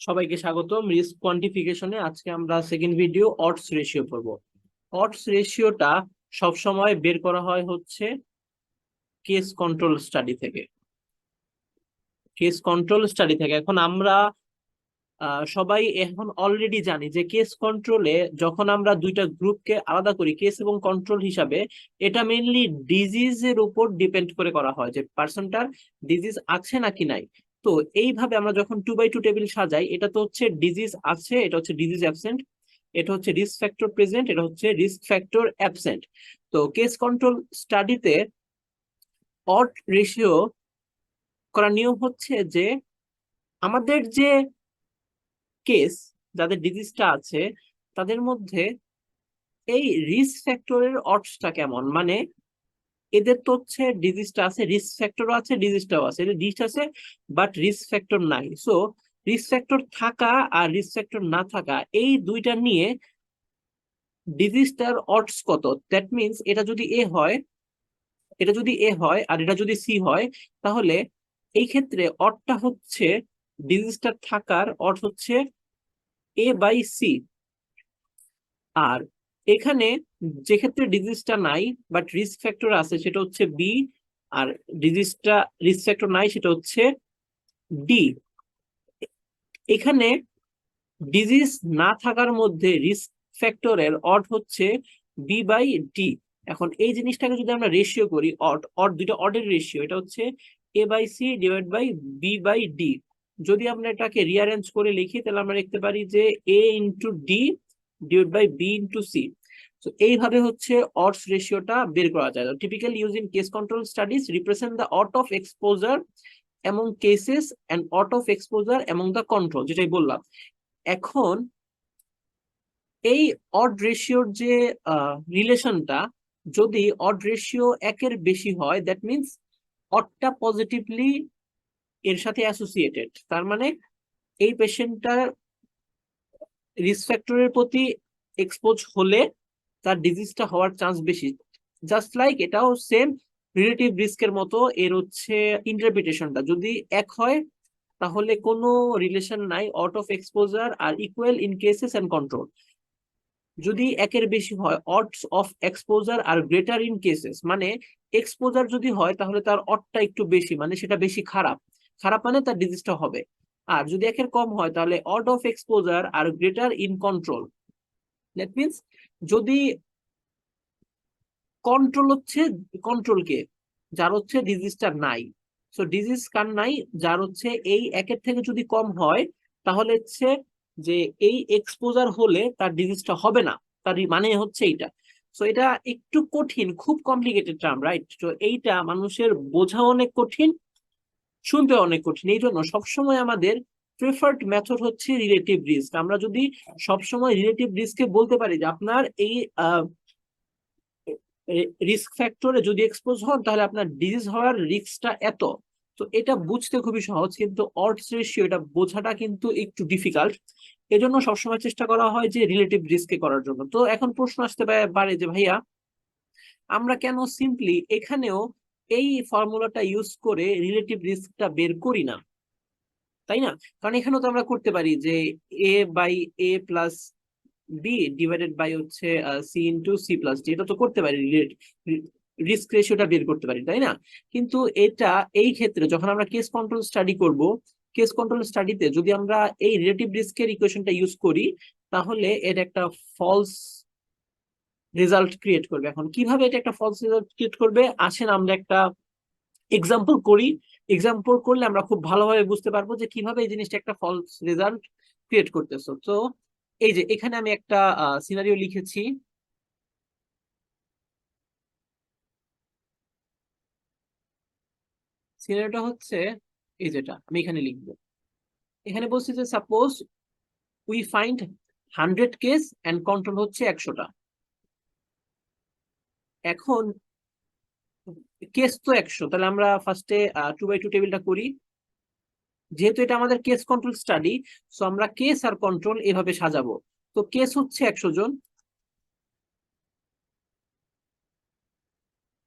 সবাইকে স্বাগতম রিস্ক কোয়ান্টিফিকেশনে। আজকে আমরা সেকেন্ড ভিডিও অডস রেশিও পড়ব। অডস রেশিওটা সবসময় বের করা হয় হচ্ছে কেস কন্ট্রোল স্টাডি থেকে। এখন আমরা সবাই এখন অলরেডি জানি যে কেস কন্ট্রোলে যখন আমরা দুইটা গ্রুপকে আলাদা করি কেস এবং কন্ট্রোল হিসাবে, এটা মেইনলি ডিজিজের উপর ডিপেন্ড করে করা হয় যে পার্সনটার ডিজিজ আছে নাকি নাই। তো এইভাবে আমরা যখন 2x2 টেবিল সাজাই, এটা তো হচ্ছে ডিজিজ আছে, এটা হচ্ছে ডিজিজ অ্যাবসেন্ট, এটা হচ্ছে রিস্ক ফ্যাক্টর প্রেজেন্ট, এটা হচ্ছে রিস্ক ফ্যাক্টর অ্যাবসেন্ট। তো কেস কন্ট্রোল স্টাডিতে অড রেশিও করার নিয়ম হচ্ছে যে আমাদের যে কেস যাদের ডিজিজটা আছে তাদের মধ্যে এই রিস্ক ফ্যাক্টরের অডসটা কেমন, মানে এদের তো হচ্ছে ডিজিজটা আছে, রিস্ক ফ্যাক্টরও আছে, ডিজিজটাও আছে, এদের ডিজিজ আছে বাট রিস্ক ফ্যাক্টর নাই। সো রিস্ক ফ্যাক্টর থাকা আর রিস্ক ফ্যাক্টর না থাকা এই দুইটা নিয়ে ডিজিজটার অডস কত, দ্যাট মিনস এটা যদি এ হয়, আর এটা যদি সি হয়, তাহলে এই ক্ষেত্রে অডটা হচ্ছে ডিজিজটা থাকার অড হচ্ছে এ বাই সি। আর এখানে যে ক্ষেত্রে ডিজিজটা নাই বাট রিস্ক ফ্যাক্টর আছে সেটা হচ্ছে বি, আর ডিজিজটা রিস্ক ফ্যাক্টর নাই সেটা হচ্ছে ডি। এখানে ডিজিজ না থাকার মধ্যে রিস্ক ফ্যাক্টরের অড হচ্ছে বি বাই ডি। এখন এই জিনিসটাকে যদি আমরা রেশিও করি, অড অড দুইটা অডের রেশিও, এটা হচ্ছে A by C divide by B by D. যদি আমরা এটাকে রিঅ্যারেঞ্জ করে লিখি তাহলে আমরা লিখতে পারি যে A into D divide by B into C. তো এইভাবে হচ্ছে অডস রেশিওটা বের করা যায়। Typically use in case control studies represent the odd of exposure among cases and out of exposure among the control, যেটাই বললাম। এখন এই অড রেশিওর যে রিলেশনটা, যদি অড রেশিও একের বেশি হয় দ্যাট মিনস অডটা পজিটিভলি এর সাথে অ্যাসোসিয়েটেড, তার মানে এই পেশেন্টটা রিস্ক ফ্যাক্টরের প্রতি এক্সপোজ হলে তার ডিজিজটা হওয়ার চান্স বেশি। জাস্ট লাইক এটাও সেম রিলেটিভ রিস্কের মতো, এর হচ্ছে ইন্টারপ্রিটেশনটা যদি এক হয় তাহলে কোনো রিলেশন নাই, out of exposure are equal in cases and control. যদি একের বেশি হয় odds of exposure are greater in cases, মানে এক্সপোজার যদি হয় তাহলে তার অডটা একটু বেশি, মানে সেটা বেশি খারাপ, খারাপ মানে তার ডিজিজটা হবে। আর যদি একের কম হয় তাহলে odd of exposure are greater in control. That means যদি কন্ট্রোল হচ্ছে কন্ট্রোল কে, যার হচ্ছে ডিজিজটা নাই, সো ডিজিজ কার নাই, যার হচ্ছে এই একের থেকে যদি কম হয় তাহলে হচ্ছে যে এই এক্সপোজার হলে তার ডিজিজটা হবে না, তার মানে হচ্ছে এইটা। সো এটা একটু কঠিন, খুব কমপ্লিকেটেড টার্ম, রাইট? তো এইটা মানুষের বোঝা অনেক কঠিন, শুনতে অনেক কঠিন। এই জন্য সবসময় আমাদের প্রেফার্ড মেথড হচ্ছে রিলেটিভ রিস্ক। আমরা যদি সবসময় রিলেটিভ রিস্ককে বলতে পারি যে আপনার এই রিস্ক ফ্যাক্টরে যদি এক্সপোজ হন তাহলে আপনার ডিজিজ হওয়ার রিস্কটা এত, তো এটা বুঝতে খুবই সহজ, কিন্তু অডস রেশিও এটা বোঝাটা কিন্তু একটু ডিফিকাল্ট। এজন্য সবসময় চেষ্টা করা হয় যে রিলেটিভ রিস্কে করার জন্য। তো এখন প্রশ্ন আসতে পারে যে ভাইয়া, আমরা কেন সিম্পলি এখানেও এই ফর্মুলাটা ইউজ করে রিলেটিভ রিস্কটা বের করি না, তাই না? কারণ এখানেও তো আমরা করতে পারি যে A by A plus B divided by হচ্ছে C into C plus D, এটা তো করতে পারি, রিস্ক রেশিওটা বের করতে পারি, তাই না? কিন্তু এটা এই ক্ষেত্রে যখন আমরা কেস কন্ট্রোল স্টাডি করব, কেস কন্ট্রোল স্টাডিতে যদি আমরা এই রিলেটিভ রিস্কের ইকুয়েশনটা ইউজ করি তাহলে এটা একটা ফলস রেজাল্ট ক্রিয়েট করবে। এখন কিভাবে এটা একটা ফলস রেজাল্ট ক্রিয়েট করবে, আসেন আমরা একটা এক্সাম্পল করি। এক্সাম্পল করলে আমরা খুব ভালোভাবে বুঝতে পারবো যে কিভাবে এই জিনিসটা একটা ফলস রেজাল্ট ক্রিয়েট করতেছো। তো এই যে এখানে আমি একটা সিনারিও লিখেছি। সিনারিওটা হচ্ছে এই, যেটা আমি এখানে লিখবো, এখানে বলছি যে suppose we find 100 case and control হচ্ছে 100টা। এখন কেস তো 100, তাহলে আমরা ফার্স্টে 2x2 টেবিলটা করি। যেহেতু এটা আমাদের কেস কন্ট্রোল স্টাডি, সো আমরা কেস আর কন্ট্রোল এভাবে সাজাবো। তো কেস হচ্ছে 100 জন,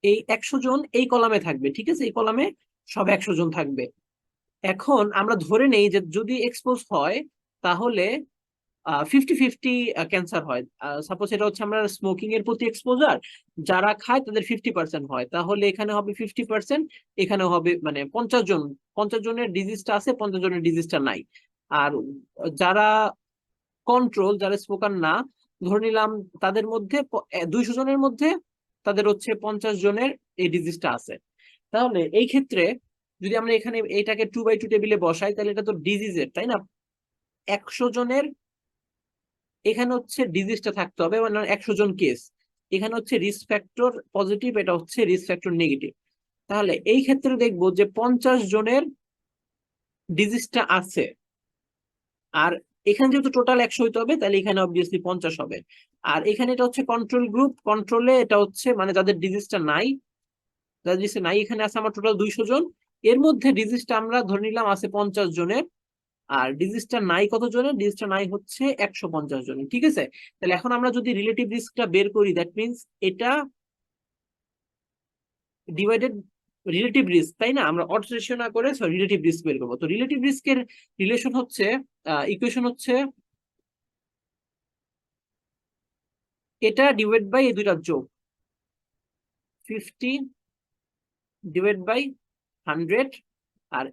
এই 100 জন এই কলামে থাকবে, ঠিক আছে? এই কলামে সব 100 জন থাকবে। এখন আমরা ধরে নেই যে যদি এক্সপোজ হয় তাহলে 50-50 ক্যান্সার হয়। সাপোজ এটা হচ্ছে আমরা স্মোকিং এর প্রতি এক্সপোজার, যারা খায় তাদের 50% হয়, তাহলে এখানে হবে 50%, এখানে হবে মানে 50 জন, 50 জনের ডিজিজটা আছে, 50 জনের ডিজিজটা নাই। আর যারা কন্ট্রোল, যারা স্মোকার না, ধরে নিলাম তাদের মধ্যে 200 জনের মধ্যে তাদের হচ্ছে 50 জনের এই ডিজিজটা আছে। তাহলে এই ক্ষেত্রে যদি আমরা এখানে এটাকে 2/2 টেবিলে বসাই, তাহলে এটা তো ডিজিজের, তাই না? 100 জনের এখানে হচ্ছে ডিজিজটা থাকতে হবে, মানে 100 জন কেস, এখানে হচ্ছে রিস্ক ফ্যাক্টর পজিটিভ, এটা হচ্ছে রিস্ক ফ্যাক্টর নেগেটিভ। তাহলে এই ক্ষেত্রে দেখবো যে 50 জনের ডিজিজটা আছে, আর এখানে যেহেতু টোটাল 100 হইতে হবে, তাহলে এখানে অবভিয়াসলি 50 হবে। আর এখানে এটা হচ্ছে কন্ট্রোল গ্রুপ, কন্ট্রোলে এটা হচ্ছে মানে যাদের ডিজিজটা নাই, যাদের ডিজিজটা নাই এখানে আছে আমার টোটাল 200 জন, এর মধ্যে ডিজিজটা আমরা ধরে নিলাম আছে 50 জনের, আর ডিজিজটা নাই কত জনের? ডিজিজটা নাই হচ্ছে 150 জনের, ঠিক আছে? তাহলে এখন আমরা যদি রিলেটিভ রিস্কটা বের করি, দ্যাট মিনস এটা ডিভাইডেড রিলেটিভ রিস্ক, তাই না? আমরা অডস রেশিও না করে রিলেটিভ রিস্ক বের করবো। তো রিলেটিভ রিস্কের রিলেশন হচ্ছে, ইকুয়েশন হচ্ছে এটা ডিভাইড বাই এই দুইটার যোগ, 50/100, আর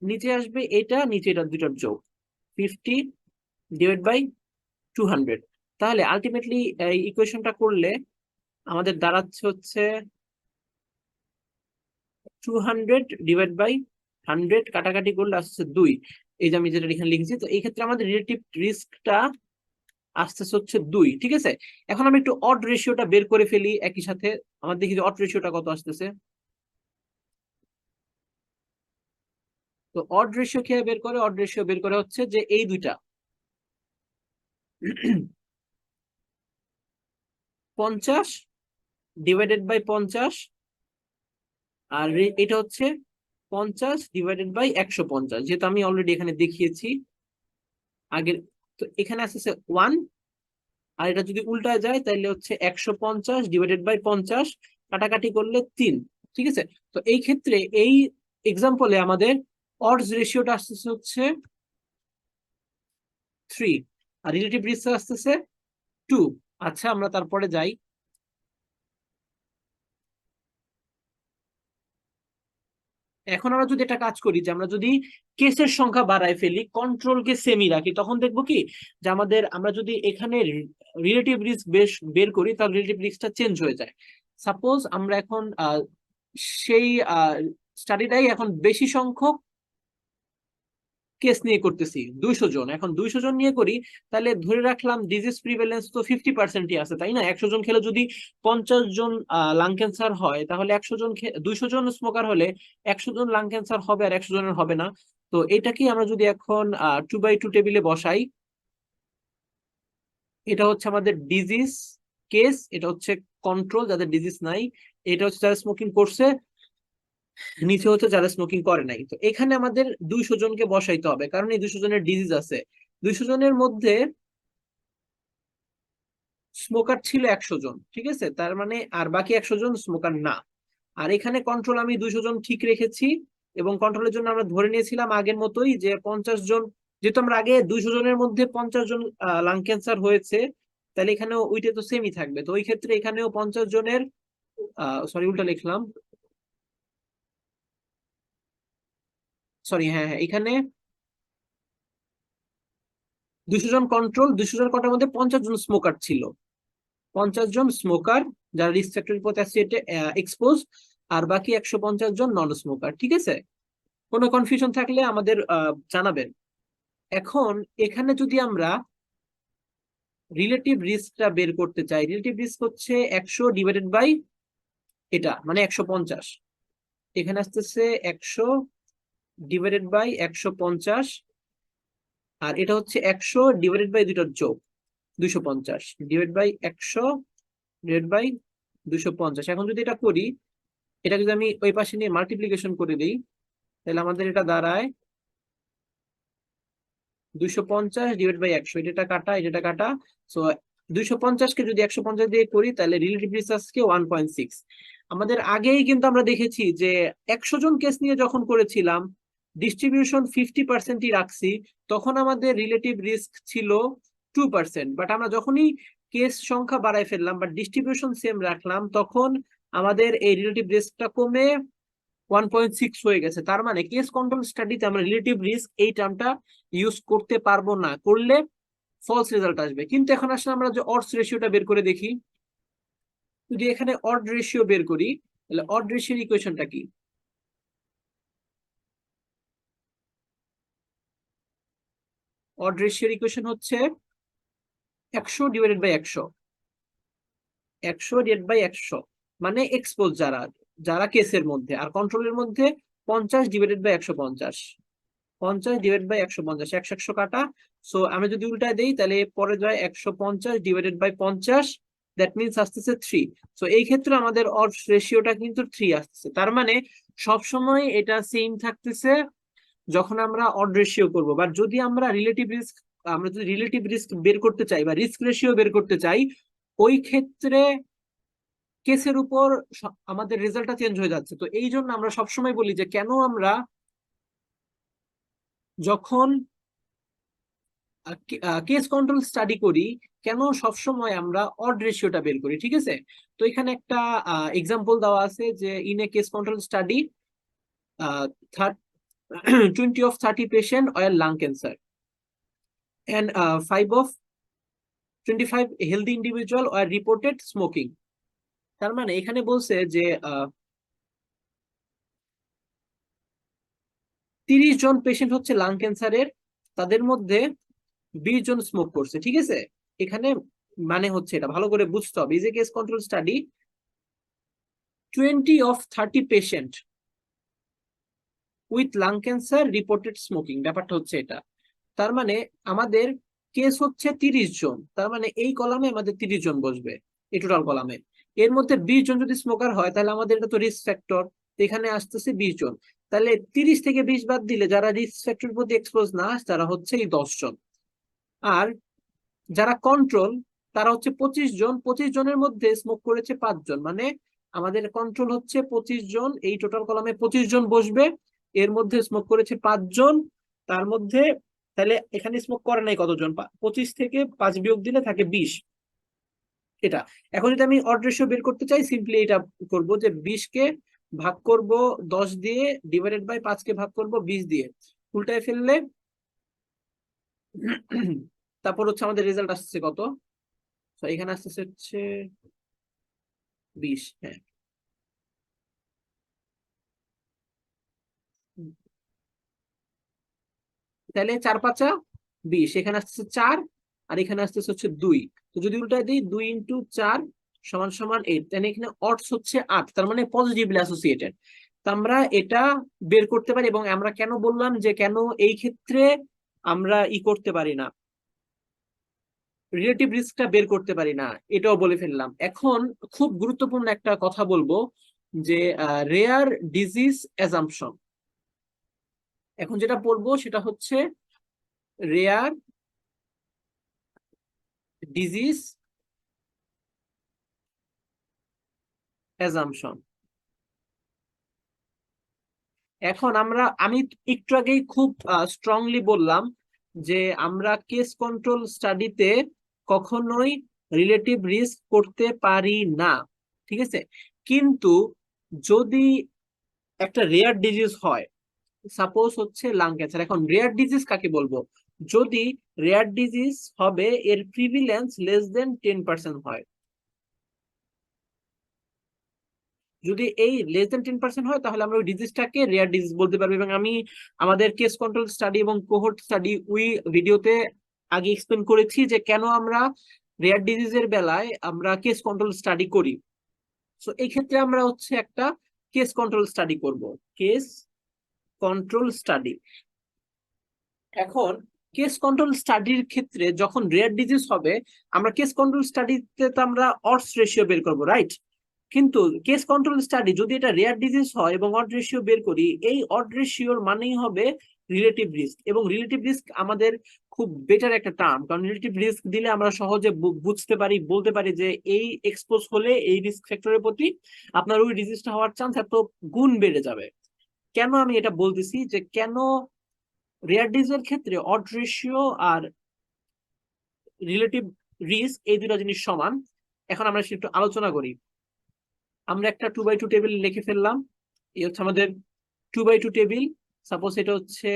নিচে আসবে এটা, নিচে এটা দুইটার যোগ, 50/200। তাহলে আলটিমেটলি এই ইকুয়েশনটা করলে আমাদের দাঁড়াচ্ছে হচ্ছে 200/100, কাটাকাটি করলে আসছে 2। এই যে আমি যেটা এখানে লিখেছি, তো এই ক্ষেত্রে আমাদের রিলেটিভ রিস্কটা আসতেছে হচ্ছে 2, ঠিক আছে? এখন আমি একটু অড রেশিওটা বের করে ফেলি একই সাথে, আমার দেখি যে অড রেশিওটা কত আসতেছে। তো অড রেশিও কিভাবে বের করে? অড রেশিও বের করে হচ্ছে যে এই দুইটা 50/50, আর এটা হচ্ছে 50/150, যেহেতু আমি অলরেডি এখানে দেখিয়েছি আগের। তো এখানে আসতেছে 1, আর এটা যদি উল্টা যায় তাহলে হচ্ছে 150/50, কাটাকাটি করলে 3, ঠিক আছে? তো এই ক্ষেত্রে এই এক্সাম্পলে আমাদের অডস রেশিওটা আসতেছে হচ্ছে 3, আর রিলেটিভ রিস্ক আসতেছে 2। আচ্ছা, আমরা তারপরে যাই। এখন আমরা যদি এটা কাজ করি যে আমরা যদি কেসের সংখ্যা বাড়ায় ফেলি, কন্ট্রোলকে সেমি রাখি, তখন দেখবো কি যে আমরা যদি এখানে রিলেটিভ রিস্ক বের করি, তাহলে রিলেটিভ রিস্কটা চেঞ্জ হয়ে যায়। সাপোজ আমরা এখন সেই স্টাডিটাই এখন বেশি সংখ্যক কেস নিয়ে করতেছি, 200 জন, এখন 200 জন নিয়ে করি, তাহলে ধরে রাখলাম ডিজিজ প্রিভ্যালেন্স তো 50%ই আছে, তাই না? 100 জন খেলে যদি 50 জন লাং ক্যান্সার হয়, তাহলে 100 জন 200 জন স্মোকার হলে 100 জন লাং ক্যান্সার হবে আর 100 জনের হবে না। তো এটাকে আমরা যদি এখন 2/2 টেবিলে বসাই, এটা হচ্ছে আমাদের ডিজিজ কেস, এটা হচ্ছে কন্ট্রোল যাদের ডিজিজ নাই, এটা হচ্ছে যারা স্মোকিং করছে, নিচে হচ্ছে যারা স্মোকিং করে নাই। তো এখানে আমাদের 200 জনকে বসাইতে হবে, কারণ এই 200 জনের ডিজিজ আছে। 200 জনের মধ্যে স্মোকার ছিল 100 জন, ঠিক আছে? তার মানে আর বাকি 100 জন স্মোকার না। আর এখানে কন্ট্রোল আমি 200 জন ঠিক রেখেছি, এবং কন্ট্রোলের জন্য আমরা ধরে নিয়েছিলাম আগের মতোই যে 50 জন, যেহেতু আমরা আগে 200 জনের মধ্যে 50 জন লাং ক্যান্সার হয়েছে, তাহলে এখানেও ওইটা তো সেমই থাকবে। তো ওই ক্ষেত্রে এখানেও 50 জনের, সরি উল্টা লিখলাম, সরি, হ্যাঁ হ্যাঁ, এখানে 200 জন কন্ট্রোল, 200 জন কন্ট্রোলের মধ্যে 50 জন স্মোকার ছিল, 50 জন স্মোকার যারা রিস্ক ফ্যাক্টর পটাসিয়েটে এক্সপোজ, আর বাকি 150 জন নন স্মোকার, ঠিক আছে? কোনো কনফিউশন থাকলে আমাদের জানাবেন। এখন এখানে যদি আমরা রিলেটিভ রিস্কটা বের করতে চাই, রিলেটিভ রিস্ক হচ্ছে 100 ডিভাইডেড বাই এটা মানে 150, এখানে আসতেছে 100 ডিভাইডেড বাই 150, আর এটা হচ্ছে 100 ডিভাইডেড বাই দুইটার যোগ, 250 ডিভাইড বাই 100 ডিভাইড বাই 250। এখন যদি এটা করি, এটা যদি আমি ওই পাশে নিয়ে মাল্টিপ্লিকেশন করে দিই, তাহলে আমাদের এটা দাঁড়ায় 250/100, এটা কাটা, এটা কাটা। সো 250-কে যদি 150 দিয়ে করি, তাহলে রিলেটিভ রিসার্চকে 1.6। আমাদের আগেই কিন্তু আমরা দেখেছি যে 100 জন কেস নিয়ে যখন করেছিলাম, ডিস্ট্রিবিউশন 50%ই রাখছি, তখন আমাদের রিলেটিভ রিস্ক ছিল 2%। বাট আমরা যখনই কেস সংখ্যা বাড়ায় ফেললাম বা ডিস্ট্রিবিউশন সেম রাখলাম, তখন আমাদের এই রিলেটিভ রিস্কটা কমে 1.6 হয়ে গেছে। তার মানে কেস কন্ট্রোল স্টাডিতে আমরা রিলেটিভ রিস্ক এই টার্মটা ইউজ করতে পারবো না, করলে ফলস রেজাল্ট আসবে। কিন্তু এখন আসলে আমরা যে অডস রেশিওটা বের করে দেখি, যদি এখানে অড রেশিও বের করি, তাহলে অড রেশিওর ইকুয়েশনটা কি? অড রেশিওর ইকুয়েশন হচ্ছে 100/100, 100/100, মানে এক্সপোজ যারা, যারা কেসের মধ্যে, আর কন্ট্রোলের মধ্যে 50/150, 50/150, 100 কাটা। সো আমি যদি উল্টায় দেই তাহলে পরে যায় 150/50, দ্যাট মিনস আসতেছে 3। সো এই ক্ষেত্রে আমাদের অড রেশিওটা কিন্তু 3 আসতেছে। তার মানে সবসময় এটা সেম থাকতেছে যখন আমরা অড রেশিও করব। বাট যদি আমরা রিলেটিভ রিস্ক, আমরা যদি রিলেটিভ রিস্ক বের করতে চাই বা রিস্ক রেশিও বের করতে চাই, ওই ক্ষেত্রে কেসের উপর আমাদের রেজাল্টটা চেঞ্জ হয়ে যাচ্ছে। তো এই জন্য আমরা সবসময় বলি যে কেন আমরা যখন কেস কন্ট্রোল স্টাডি করি, কেন সবসময় আমরা অড রেশিওটা বের করি। ঠিক আছে, তো এখানে একটা এক্সাম্পল দেওয়া আছে যে in a case control study 20 of 30 patient were lung cancer and 5 of 25 healthy individual were reported smoking। তার মানে এখানে বলছে যে 30 জন পেশেন্ট হচ্ছে লাং ক্যান্সারের, তাদের মধ্যে 20 জন স্মোক করছে। ঠিক আছে, এখানে মানে হচ্ছে এটা ভালো করে বুঝতে হবে, is a case control study 20 of 30 patient with lung cancer reported smoking, ব্যাপারটা হচ্ছে এটা। তার মানে আমাদের কেস হচ্ছে 30 জন, তার মানে এই কলামে আমাদের 30 জন বসবে এই টোটাল কলামে। এর মধ্যে 20 জন যদি স্মোকার হয় তাহলে আমাদের এটা তো রিস্ক ফ্যাক্টর, এখানে আসতেছে 20 জন। তাহলে 30 থেকে 20 বাদ দিলে যারা রিস্ক ফ্যাক্টর প্রতি এক্সপোজ না, তারা হচ্ছে এই 10 জন। আর যারা কন্ট্রোল, তারা হচ্ছে 25 জন, 25 জনের মধ্যে স্মোক করেছে 5 জন, মানে আমাদের কন্ট্রোল হচ্ছে 25 জন, এই টোটাল কলামে 25 জন বসবে, এর মধ্যে স্মোক করেছে 5 জন। তার মধ্যে তাহলে এখানে স্মোক করে নাই কতজন, 25 থেকে 5 বিয়োগ দিলে থাকে 20। এটা এখন যদি আমি অড রেশিও বের করতে চাই, সিম্পলি এটা করব যে 20 কে ভাগ করব 10 দিয়ে, ডিভাইডেড বাই 5 কে ভাগ করব 20 দিয়ে, উল্টায় ফেললে তারপর হচ্ছে আমাদের রেজাল্ট আসছে কত, তো এখানে আসতেছে হচ্ছে 20। হ্যাঁ, তাহলে 4×5 = 20, এখানে আসতেছে 4, আর এখানে আসতেছে হচ্ছে 2। তো যদি উল্টায় দিই 2 × 4 = 8, তাহলে এখানে অডস হচ্ছে 8, তার মানে পজিটিভলি অ্যাসোসিয়েটেড। তো আমরা এটা বের করতে পারি। এবং আমরা কেন বললাম যে কেন এই ক্ষেত্রে আমরা করতে পারি না, রিলেটিভ রিস্কটা বের করতে পারি না, এটাও বলে ফেললাম। এখন খুব গুরুত্বপূর্ণ একটা কথা বলবো, যে রেয়ার ডিজিজ অ্যাজাম্পশন। এখন যেটা পড়বো সেটা হচ্ছে রেয়ার ডিজিজ অ্যাজাম্পশন। এখন আমি একটু আগেই খুব স্ট্রংলি বললাম যে আমরা কেস কন্ট্রোল স্টাডিতে কখনোই রিলেটিভ রিস্ক করতে পারি না। ঠিক আছে, কিন্তু যদি একটা রেয়ার ডিজিজ হয়, সাপোজ হচ্ছে লাং ক্যান্সার, এখন রেয়ার ডিজিজ কাকে বলবো? যদি রেয়ার ডিজিজ হবে এর প্রিভিলেন্স <10% হয়, যদি এই <10% হয় তাহলে আমরা ওই ডিজিজটাকে রেয়ার ডিজিজ বলতে পারবো। এবং আমি আমাদের কেস কন্ট্রোল স্টাডি এবং কোহর্ট স্টাডি ওই ভিডিওতে আগে এক্সপ্লেন করেছি যে কেন আমরা রেয়ার ডিজিজের বেলায় আমরা কেস কন্ট্রোল স্টাডি করি। সো এই ক্ষেত্রে আমরা হচ্ছে একটা কেস কন্ট্রোল স্টাডি করব, কেস কন্ট্রোল স্টাডি। এখন কেস কন্ট্রোল স্টাডির ক্ষেত্রে যখন রেয়ার ডিজিজ হবে, আমরা কেস কন্ট্রোল স্টাডিতে তো আমরা অডস রেশিও বের করবো, রাইট? কিন্তু কেস কন্ট্রোল স্টাডি যদি এটা রেয়ার ডিজিজ হয় এবং অড রেশিও বের করি, এই অড রেশিওর মানেই হবে রিলেটিভ রিস্ক। এবং রিলেটিভ রিস্ক আমাদের খুব বেটার একটা টার্ম, কারণ রিলেটিভ রিস্ক দিলে আমরা সহজে বুঝতে পারি, বলতে পারি যে এই এক্সপোজ হলে এই রিস্ক ফ্যাক্টরের প্রতি আপনার ওই ডিজিজটা হওয়ার চান্স এত গুণ বেড়ে যাবে। কেন আমি এটা বলতেছি যে কেন রেয়ার ডিজিজের ক্ষেত্রে অড রেশিও আর রিলেটিভ রিস্ক এই দুটো জিনিস সমান। এখন আমরা একটু আলোচনা করি। আমরা একটা 2x2 টেবিল লিখে ফেললাম। এই হচ্ছে আমাদের 2x2 টেবিল। সাপোজ এটা হচ্ছে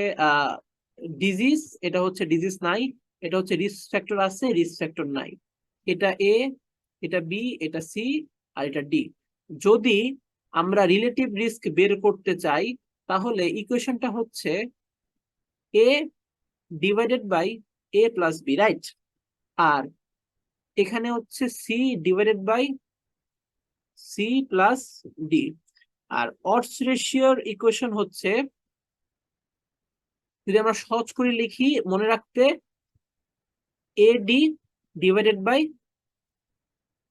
ডিজিজ, এটা হচ্ছে ডিজিজ নাই, এটা হচ্ছে রিস্ক ফ্যাক্টর আছে, রিস্ক ফ্যাক্টর নাই। এটা এ, এটা বি, এটা সি, আর এটা ডি। যদি আমরা রিলেটিভ রিস্ক বের করতে চাই তাহলে ইকুয়েশনটা হচ্ছে A divided by A plus B, right? আর এখানে হচ্ছে C divided by C plus D. আর অডস রেশিওর ইকুয়েশন হচ্ছে, যদি আমরা সহজ করে লিখি মনে রাখতে, A D divided by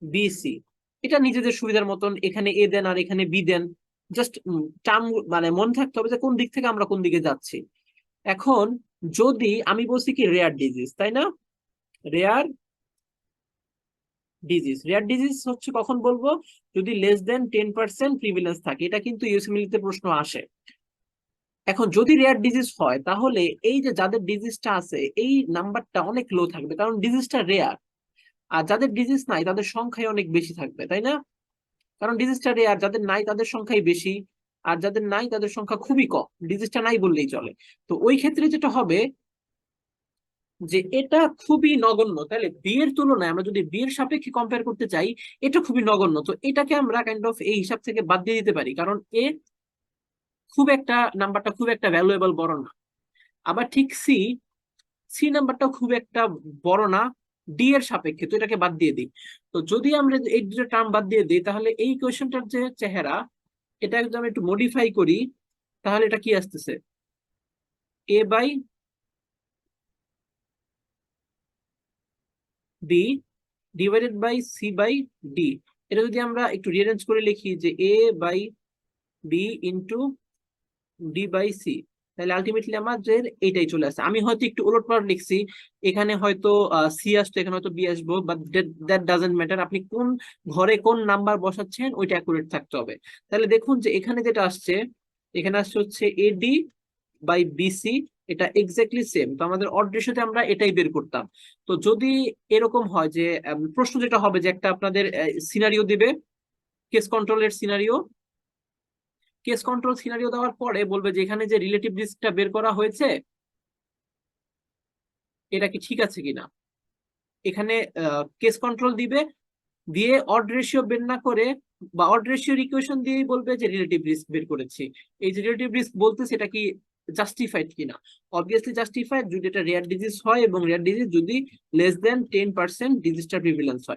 BC. এটা নিজেদের সুবিধার মতন এখানে এ দেন আর এখানে বি দেন, জাস্ট টার্ম মানে মনে থাকতে হবে যে কোন দিক থেকে আমরা কোন দিকে যাচ্ছি। এখন যদি আমি বলছি কি রেয়ার ডিজিজ, তাই না? রেয়ার ডিজিজ, রেয়ার ডিজিজ হচ্ছে কখন বলবো? যদি লেস দেন 10% প্রিভিলেন্স থাকে। এটা কিন্তু ইউএসএমএল প্রশ্ন আসে। এখন যদি রেয়ার ডিজিজ হয় তাহলে এই যে যাদের ডিজিজটা আছে এই নাম্বারটা অনেক লো থাকবে, কারণ ডিজিজটা রেয়ার। আর যাদের ডিজিজ নাই তাদের সংখ্যাই অনেক বেশি থাকবে, তাই না? কারণ ডিজিজটা রেয়ার, যাদের নাই তাদের সংখ্যাই বেশি, আর যাদের নাই তাদের সংখ্যা খুবই কম, ডিজিজটা নাই বললেই চলে। তো ওই ক্ষেত্রে যেটা হবে যে এটা খুবই নগণ্য। তাহলে বি এর তুলনায় আমরা যদি বি এর সাপেক্ষে কম্পেয়ার করতে চাই, এটা খুবই নগণ্য। তো এটাকে আমরা কাইন্ড অফ এই হিসাব থেকে বাদ দিয়ে দিতে পারি, কারণ এ খুব একটা নাম্বারটা খুব একটা ভ্যালুয়েবল বড় না। আবার ঠিক সি, সি নাম্বারটাও খুব একটা বড় না ডি এর সাপেক্ষে, তো এটাকে বাদ দিয়ে দিই। তো যদি আমরা এই দুটো টার্ম বাদ দিয়ে দিই তাহলে এই কোয়েশ্চেনটার যে চেহারা, এটা একদম একটু মডিফাই করি, তাহলে এটা কি আসতেছে? A by B divided by C by D. এটা যদি আমরা একটু রিঅ্যারেঞ্জ করে লিখি যে A by B into D by C, তাহলে আলটিমেটলি আমাদের এইটাই চলে আসে। আমি হয়তো একটু উলটপালট লিখছি, এখানে হয়তো সি আসতো, এখানে হয়তো বি আসবো, বাট দ্যাট ডাজন্ট ম্যাটার। আপনি কোন ঘরে কোন নাম্বার বসাচ্ছেন ওইটা অ্যাকুরেট থাকতে হবে। তাহলে দেখুন যে এখানে যেটা আসছে, এখানে আসছে হচ্ছে এডি বাই বিসি, এটা এক্স্যাক্টলি সেম। তো আমাদের অড রেশিওতে আমরা এটাই বের করতাম। তো যদি এরকম হয় যে প্রশ্ন যেটা হবে যে একটা আপনাদের সিনারিও দিবে, কেস কন্ট্রোলের সিনারিও, কেস কন্ট্রোল সিনারিও দেওয়ার পরে বলবে যে এখানে যে রিলেটিভ রিস্কটা বের করা হয়েছে এটা কি ঠিক আছে কিনা। এখানে কেস কন্ট্রোল দিবে, দিয়ে অড রেশিও বের না করে বা অড রেশিওর ইকুয়েশন দিয়েই বলবে যে রিলেটিভ রিস্ক বের করেছি। এই যে রিলেটিভ রিস্ক বলতে সেটা কি জাস্টিফাইড কিনা। অবভিয়াসলি জাস্টিফাইড যদি এটা রেয়ার ডিজিজ হয় এবং রেয়ার ডিজিজ যদি লেস দেন 10% ডিজিজটা প্রিভিলেন্স হয়।